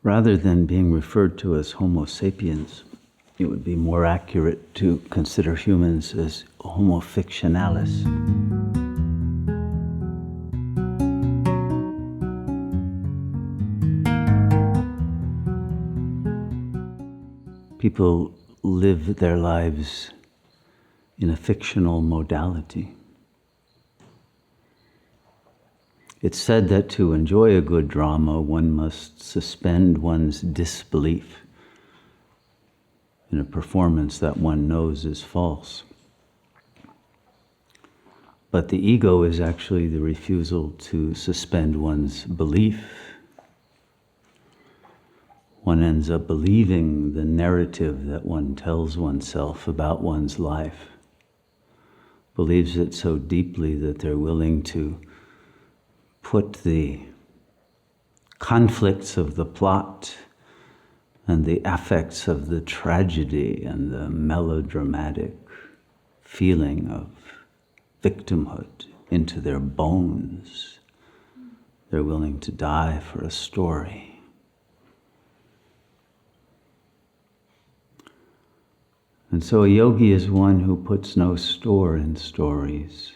Rather than being referred to as Homo sapiens, it would be more accurate to consider humans as Homo fictionalis. People live their lives in a fictional modality. It's said that to enjoy a good drama, one must suspend one's disbelief in a performance that one knows is false. But the ego is actually the refusal to suspend one's belief. One ends up believing the narrative that one tells oneself about one's life, believes it so deeply that they're willing to put the conflicts of the plot and the affects of the tragedy and the melodramatic feeling of victimhood into their bones. They're willing to die for a story. And so a yogi is one who puts no store in stories,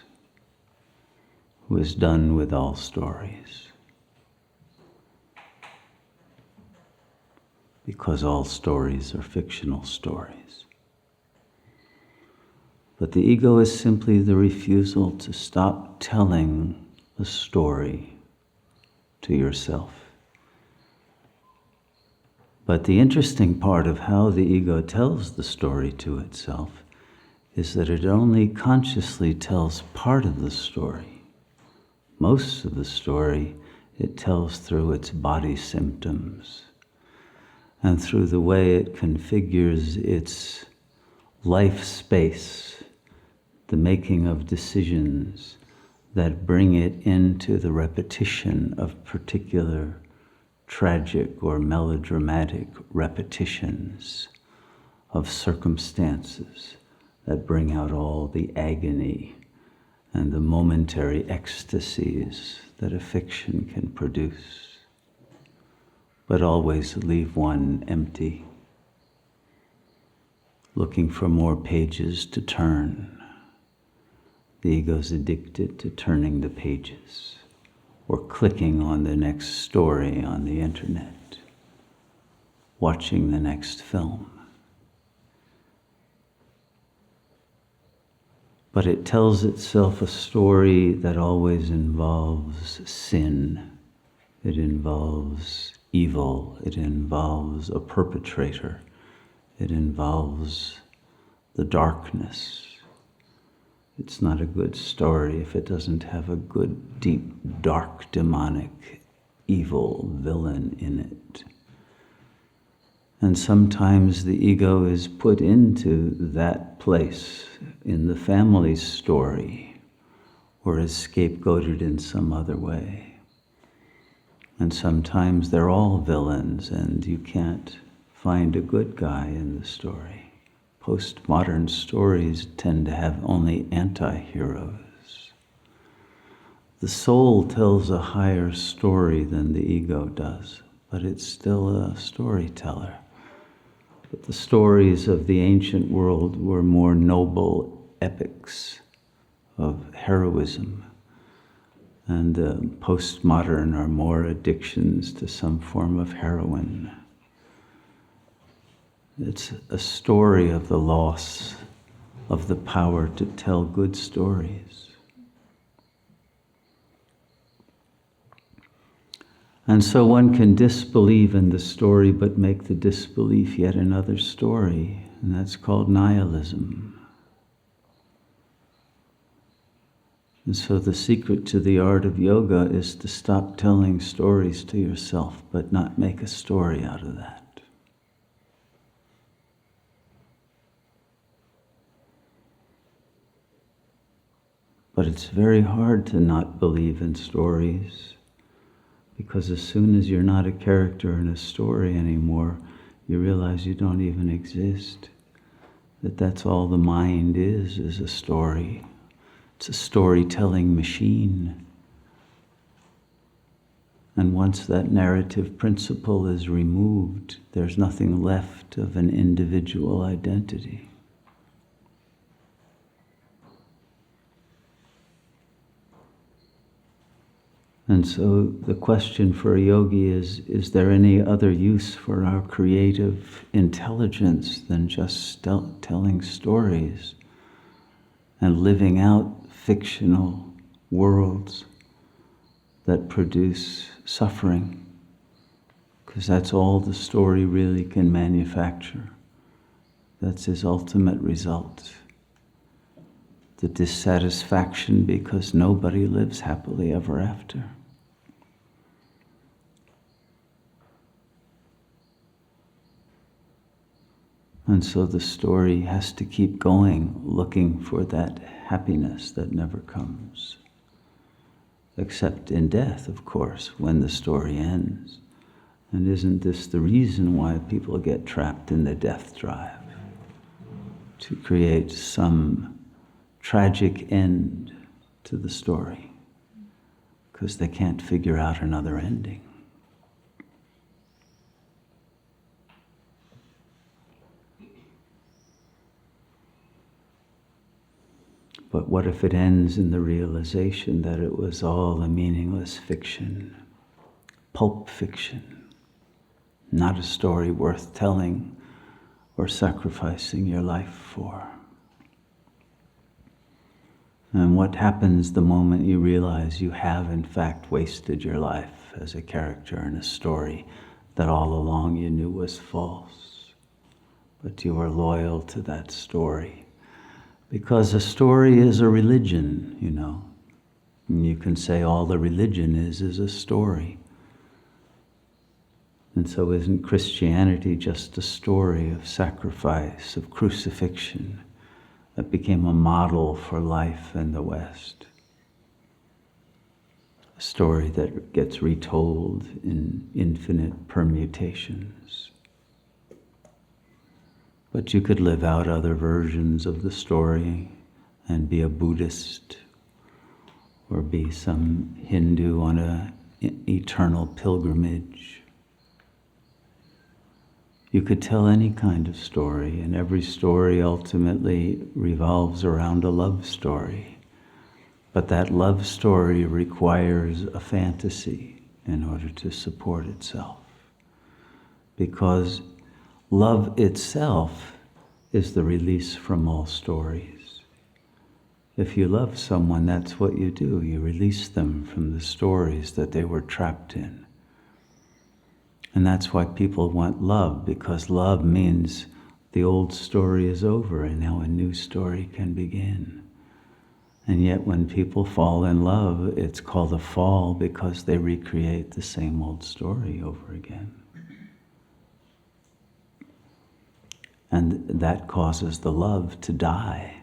who is done with all stories, because all stories are fictional stories. But the ego is simply the refusal to stop telling a story to yourself. But the interesting part of how the ego tells the story to itself is that it only consciously tells part of the story. Most of the story it tells through its body symptoms and through the way it configures its life space, the making of decisions that bring it into the repetition of particular tragic or melodramatic repetitions of circumstances that bring out all the agony and the momentary ecstasies that a fiction can produce, but always leave one empty, looking for more pages to turn. The ego's addicted to turning the pages or clicking on the next story on the internet, watching the next film. But it tells itself a story that always involves sin. It involves evil. It involves a perpetrator. It involves the darkness. It's not a good story if it doesn't have a good, deep, dark, demonic, evil villain in it. And sometimes the ego is put into that place in the family story or is scapegoated in some other way. And sometimes they're all villains and you can't find a good guy in the story. Postmodern stories tend to have only anti-heroes. The soul tells a higher story than the ego does, but it's still a storyteller. But the stories of the ancient world were more noble epics of heroism, and the postmodern are more addictions to some form of heroin. It's a story of the loss of the power to tell good stories. And so one can disbelieve in the story, but make the disbelief yet another story, and that's called nihilism. And so the secret to the art of yoga is to stop telling stories to yourself, but not make a story out of that. But it's very hard to not believe in stories, because as soon as you're not a character in a story anymore, you realize you don't even exist. That's all the mind is a story. It's a storytelling machine. And once that narrative principle is removed, there's nothing left of an individual identity. And so the question for a yogi is there any other use for our creative intelligence than just telling stories and living out fictional worlds that produce suffering? Because that's all the story really can manufacture. That's his ultimate result. The dissatisfaction because nobody lives happily ever after. And so the story has to keep going, looking for that happiness that never comes. Except in death, of course, when the story ends. And isn't this the reason why people get trapped in the death drive? To create some tragic end to the story, because they can't figure out another ending. But what if it ends in the realization that it was all a meaningless fiction, pulp fiction, not a story worth telling or sacrificing your life for? And what happens the moment you realize you have in fact wasted your life as a character in a story that all along you knew was false, but you were loyal to that story? Because a story is a religion, you know. And you can say all the religion is a story. And so isn't Christianity just a story of sacrifice, of crucifixion, that became a model for life in the West? A story that gets retold in infinite permutations. But you could live out other versions of the story and be a Buddhist or be some Hindu on an eternal pilgrimage. You could tell any kind of story, and every story ultimately revolves around a love story. But that love story requires a fantasy in order to support itself. Because love itself is the release from all stories. If you love someone, that's what you do. You release them from the stories that they were trapped in. And that's why people want love, because love means the old story is over and now a new story can begin. And yet when people fall in love, it's called a fall because they recreate the same old story over again. And that causes the love to die,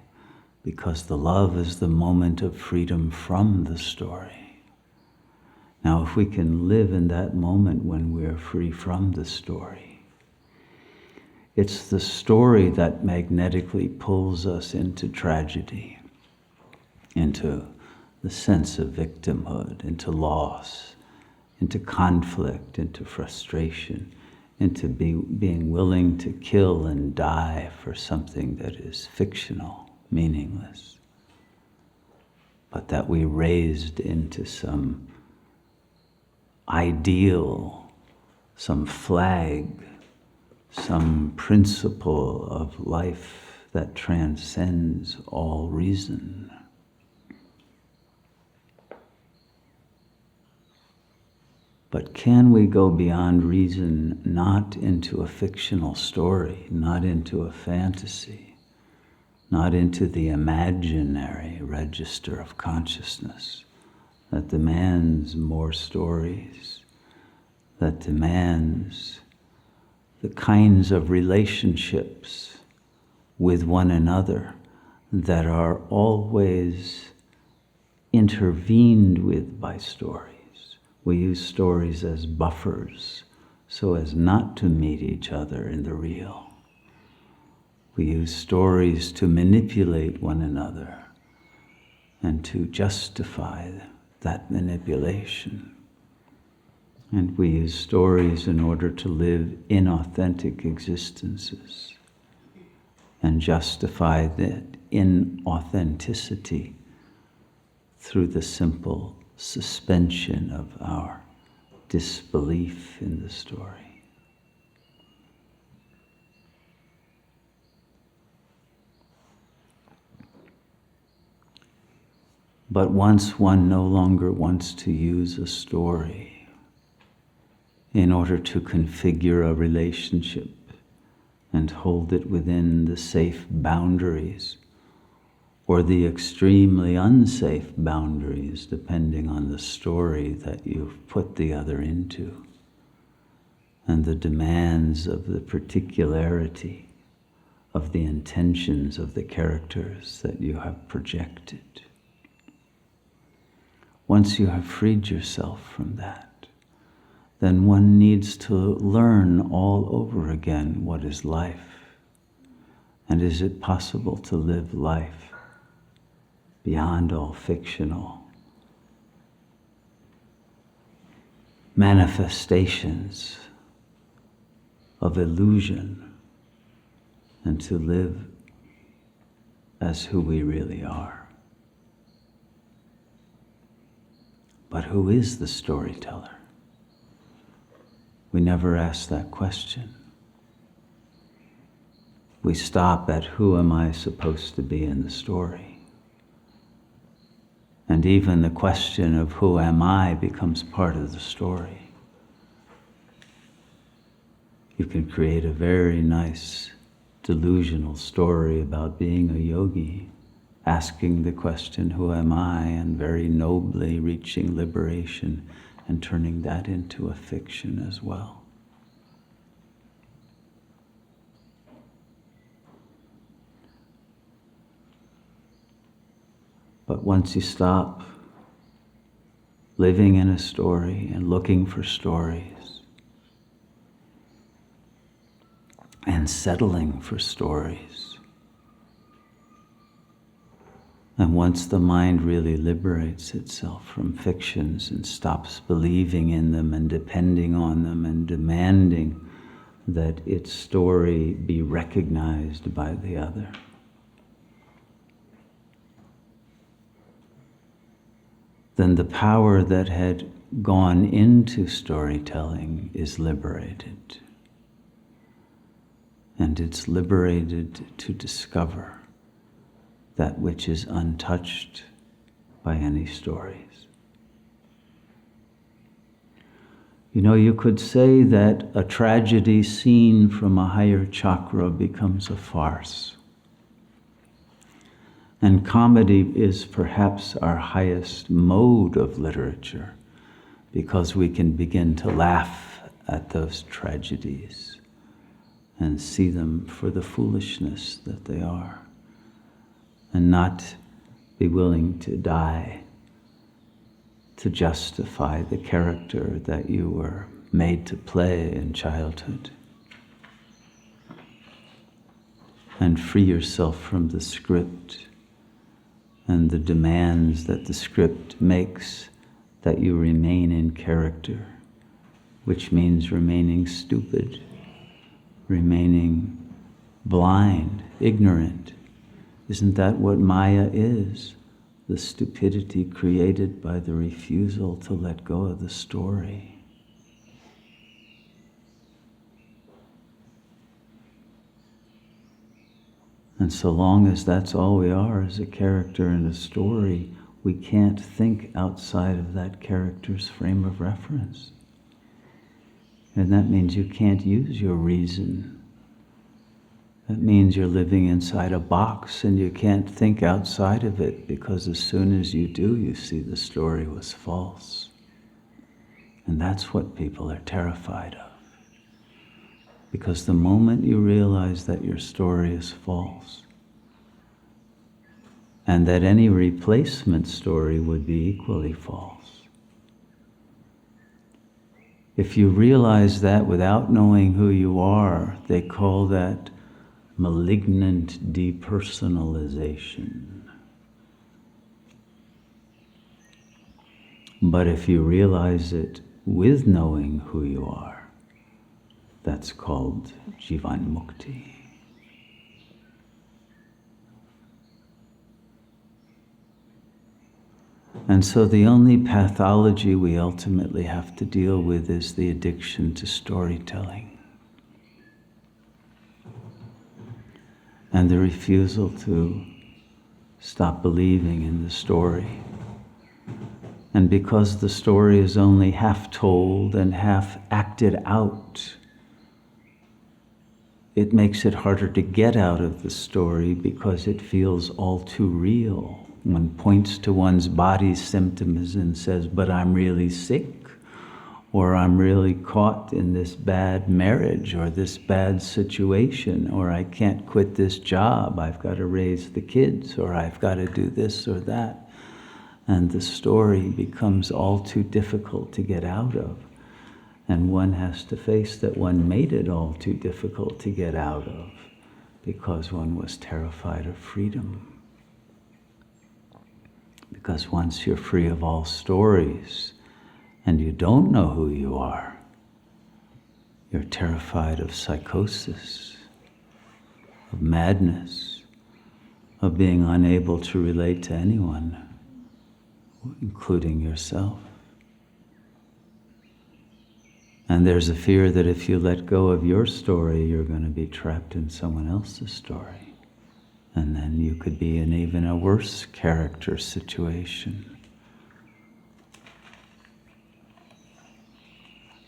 because the love is the moment of freedom from the story. Now, if we can live in that moment when we're free from the story, it's the story that magnetically pulls us into tragedy, into the sense of victimhood, into loss, into conflict, into frustration, into being willing to kill and die for something that is fictional, meaningless, but that we raised into some ideal, some flag, some principle of life that transcends all reason. But can we go beyond reason, not into a fictional story, not into a fantasy, not into the imaginary register of consciousness that demands more stories, that demands the kinds of relationships with one another that are always intervened with by stories? We use stories as buffers so as not to meet each other in the real. We use stories to manipulate one another and to justify that manipulation. And we use stories in order to live inauthentic existences and justify that inauthenticity through the simple suspension of our disbelief in the story. But once one no longer wants to use a story in order to configure a relationship and hold it within the safe boundaries or the extremely unsafe boundaries, depending on the story that you've put the other into and the demands of the particularity of the intentions of the characters that you have projected. Once you have freed yourself from that, then one needs to learn all over again what is life. And is it possible to live life beyond all fictional manifestations of illusion and to live as who we really are? But who is the storyteller? We never ask that question. We stop at who am I supposed to be in the story? And even the question of who am I becomes part of the story. You can create a very nice delusional story about being a yogi, asking the question, who am I? And very nobly reaching liberation and turning that into a fiction as well. But once you stop living in a story and looking for stories and settling for stories, and once the mind really liberates itself from fictions and stops believing in them and depending on them and demanding that its story be recognized by the other, then the power that had gone into storytelling is liberated. And it's liberated to discover that which is untouched by any stories. You know, you could say that a tragedy seen from a higher chakra becomes a farce. And comedy is perhaps our highest mode of literature, because we can begin to laugh at those tragedies and see them for the foolishness that they are, and not be willing to die to justify the character that you were made to play in childhood. And free yourself from the script and the demands that the script makes that you remain in character, which means remaining stupid, remaining blind, ignorant. Isn't that what Maya is? The stupidity created by the refusal to let go of the story. And so long as that's all we are, as a character in a story, we can't think outside of that character's frame of reference. And that means you can't use your reason. That means you're living inside a box and you can't think outside of it, because as soon as you do, you see the story was false. And that's what people are terrified of. Because the moment you realize that your story is false, and that any replacement story would be equally false, if you realize that without knowing who you are, they call that malignant depersonalization. But if you realize it with knowing who you are. That's called Jivan Mukti. And so the only pathology we ultimately have to deal with is the addiction to storytelling. And the refusal to stop believing in the story. And because the story is only half told and half acted out, it makes it harder to get out of the story because it feels all too real. One points to one's body's symptoms and says, but I'm really sick, or I'm really caught in this bad marriage or this bad situation, or I can't quit this job, I've got to raise the kids, or I've got to do this or that. And the story becomes all too difficult to get out of. And one has to face that one made it all too difficult to get out of because one was terrified of freedom. Because once you're free of all stories and you don't know who you are, you're terrified of psychosis, of madness, of being unable to relate to anyone, including yourself. And there's a fear that if you let go of your story, you're going to be trapped in someone else's story. And then you could be in even a worse character situation.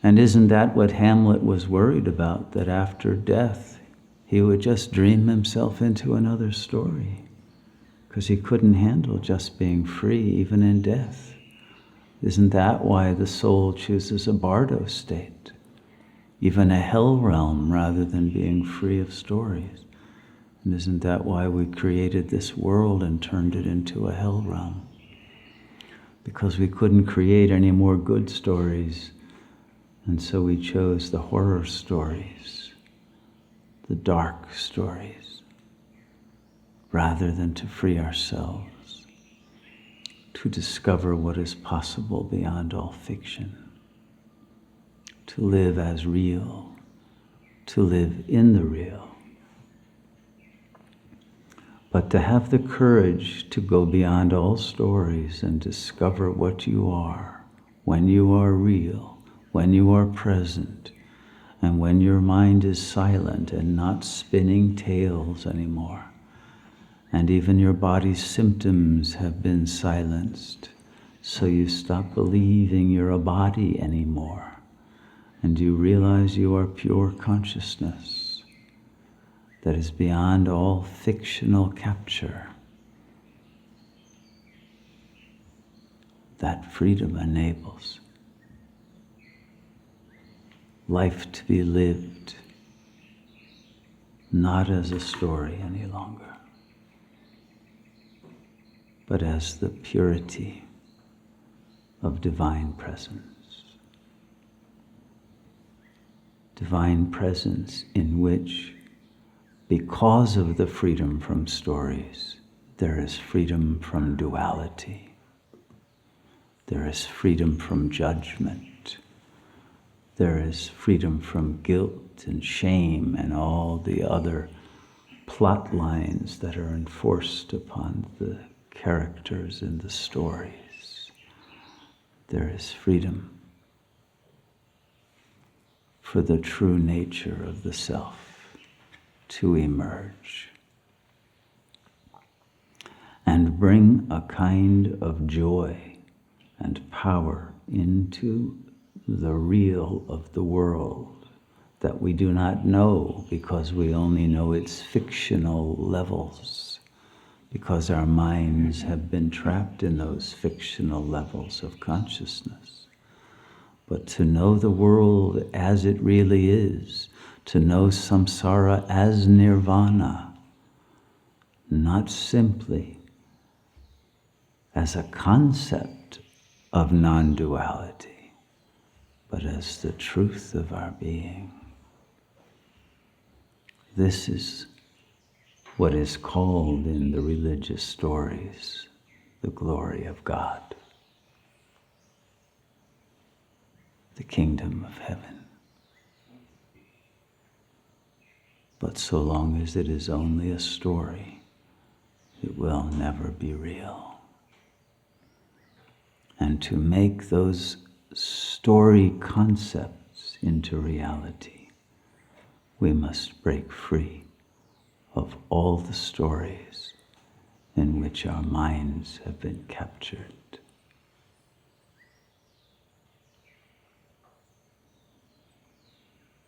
And isn't that what Hamlet was worried about? That after death, he would just dream himself into another story. Because he couldn't handle just being free, even in death. Isn't that why the soul chooses a bardo state? Even a hell realm rather than being free of stories. And isn't that why we created this world and turned it into a hell realm? Because we couldn't create any more good stories, and so we chose the horror stories, the dark stories, rather than to free ourselves, to discover what is possible beyond all fiction, to live as real, to live in the real. But to have the courage to go beyond all stories and discover what you are, when you are real, when you are present, and when your mind is silent and not spinning tales anymore, and even your body's symptoms have been silenced, so you stop believing you're a body anymore, and you realize you are pure consciousness that is beyond all fictional capture. That freedom enables life to be lived, not as a story any longer, but as the purity of divine presence. Divine presence in which, because of the freedom from stories, there is freedom from duality. There is freedom from judgment. There is freedom from guilt and shame and all the other plot lines that are enforced upon the characters in the stories. There is freedom for the true nature of the self to emerge and bring a kind of joy and power into the real of the world that we do not know because we only know its fictional levels, because our minds have been trapped in those fictional levels of consciousness. But to know the world as it really is, to know samsara as nirvana, not simply as a concept of non-duality, but as the truth of our being. This is what is called in the religious stories the glory of God. the kingdom of heaven. But so long as it is only a story, it will never be real. And to make those story concepts into reality, we must break free of all the stories in which our minds have been captured.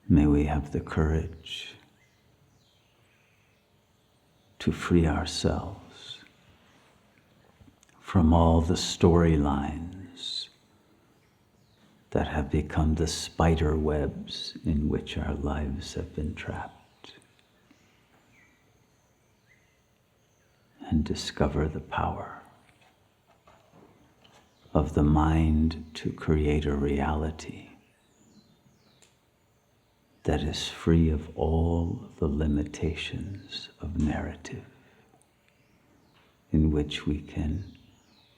May we have the courage to free ourselves from all the storylines that have become the spider webs in which our lives have been trapped, and discover the power of the mind to create a reality that is free of all the limitations of narrative, in which we can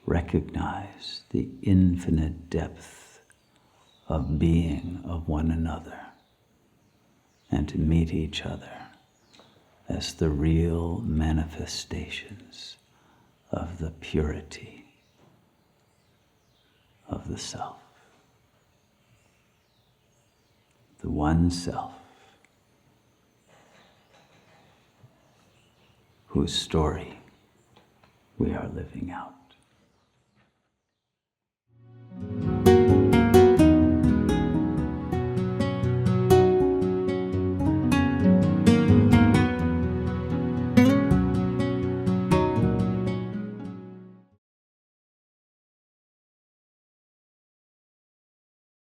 recognize the infinite depth of being of one another and to meet each other as the real manifestations of the purity of the self. The one self whose story we are living out.